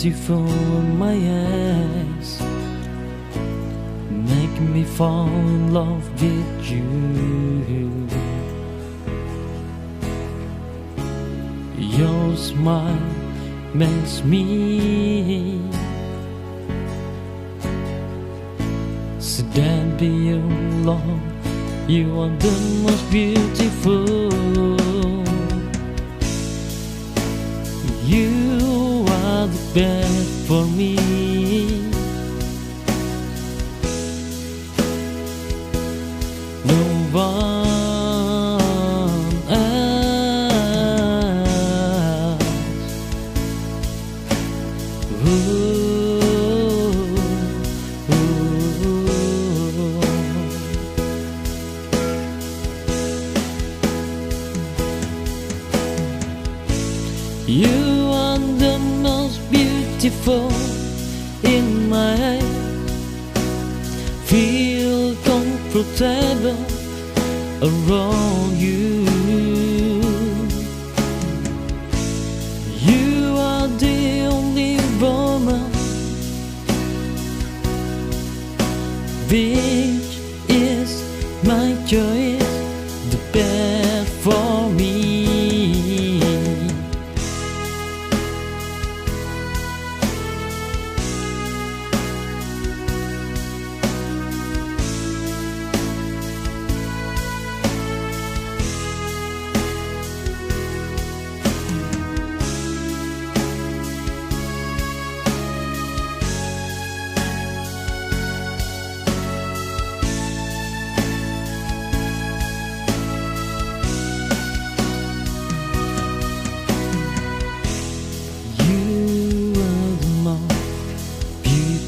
beautiful in my eyes, make me fall in love with you. Your smile makes me stand by your love. You are the most beautiful. You are the best for me. No one else. You are the most beautiful in my eyes. Feel comfortable around you. You are the only woman which is my choice, the best for me.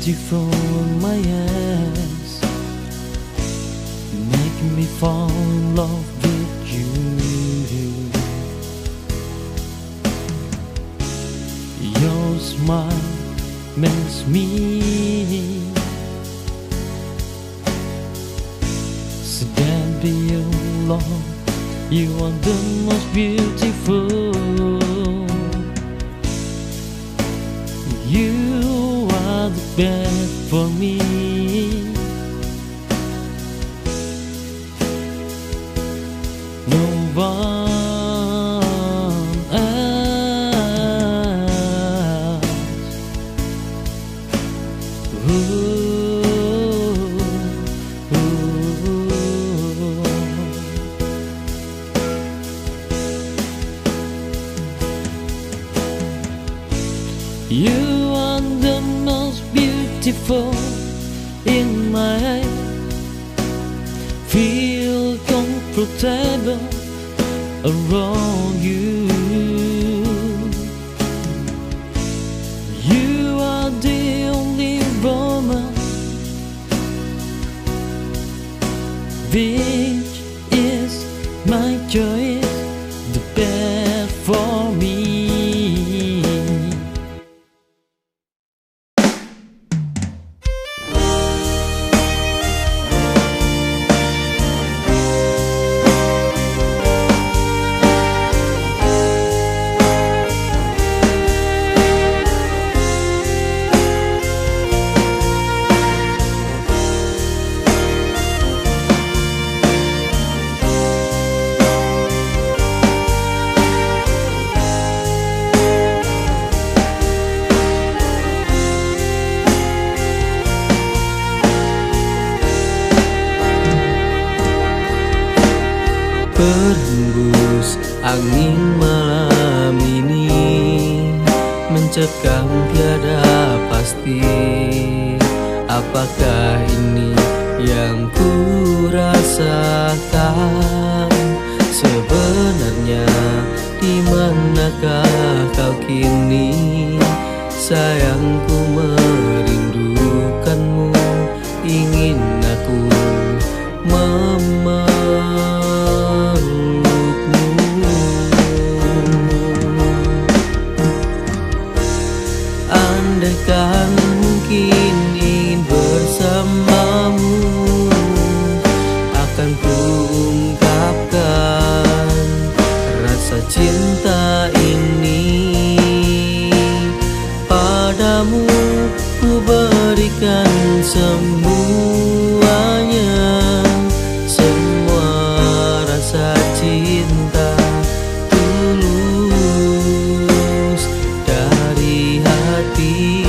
Beautiful in my eyes, make me fall in love with you. Your smile makes me stand by your love. You are the most beautiful. You are the best for me. No one else. You are the most beautiful in my eyes. Feel comfortable around you. You are the only woman which is my choice, the best for me. Berhembus angin malam ini mencekam tiada pasti. Apakah ini yang ku rasakan? Sebenarnya di manakah kau kini? Sayangku merindukanmu, ingin aku memelukmu. Andaikan mungkin ingin bersamamu, akan ku ungkapkan rasa cinta ini pada cinta tulus dari hati.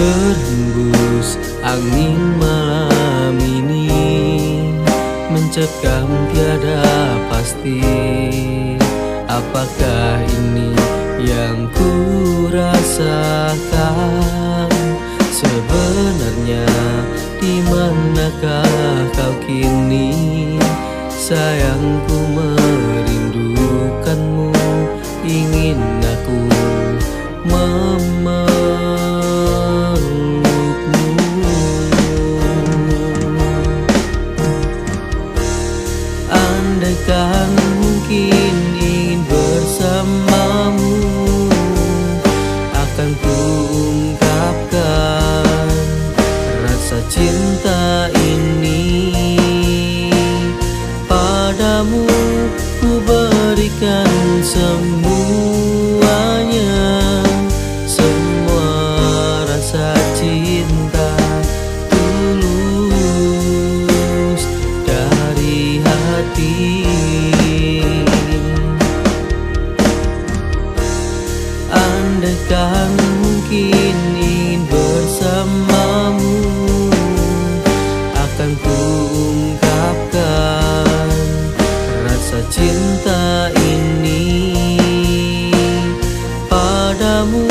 Berhembus angin malam ini mencekam tiada pasti. Apakah ini yang ku rasakan? Sebenarnya di manakah kau kini? Sayangku merindukanmu, ingin aku memelukmu. Andaikan mungkin ingin bersamamu, akan ku ungkapkan rasa cinta ini padamu. Ku berikan semuanya, semua rasa cinta tulus dari hati. Andaikan mungkin ingin bersamamu, akan ku ungkapkan rasa cinta ini padamu.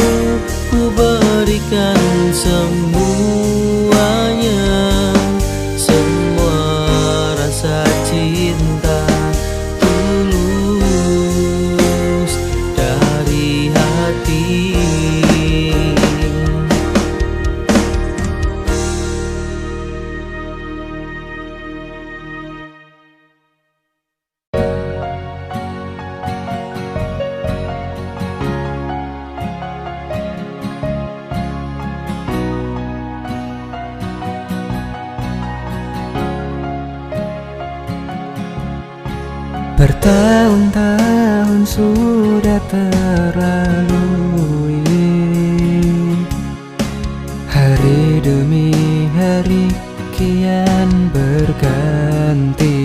Ku berikan semuanya, semua rasa cinta tulus dari hati. Bertahun-tahun sudah terlalui, hari demi hari kian berganti.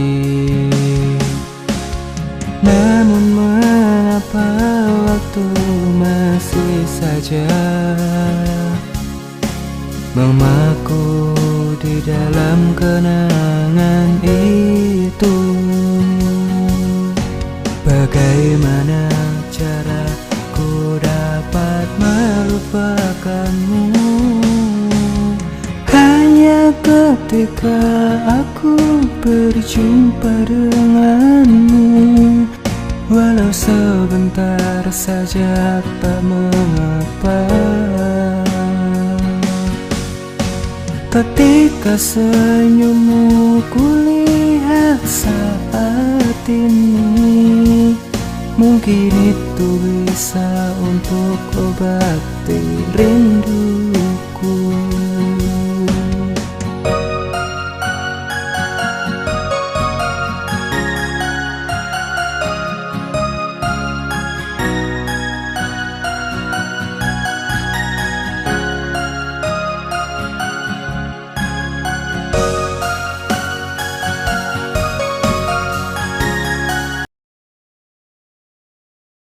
Namun mengapa waktu masih saja memaku di dalam kenangan itu? Bagaimana caraku dapat melupakanmu? Hanya ketika aku berjumpa denganmu, walau sebentar saja tak mengapa. Ketika senyummu kulihat saat ini, mungkin itu bisa untuk obati rindu.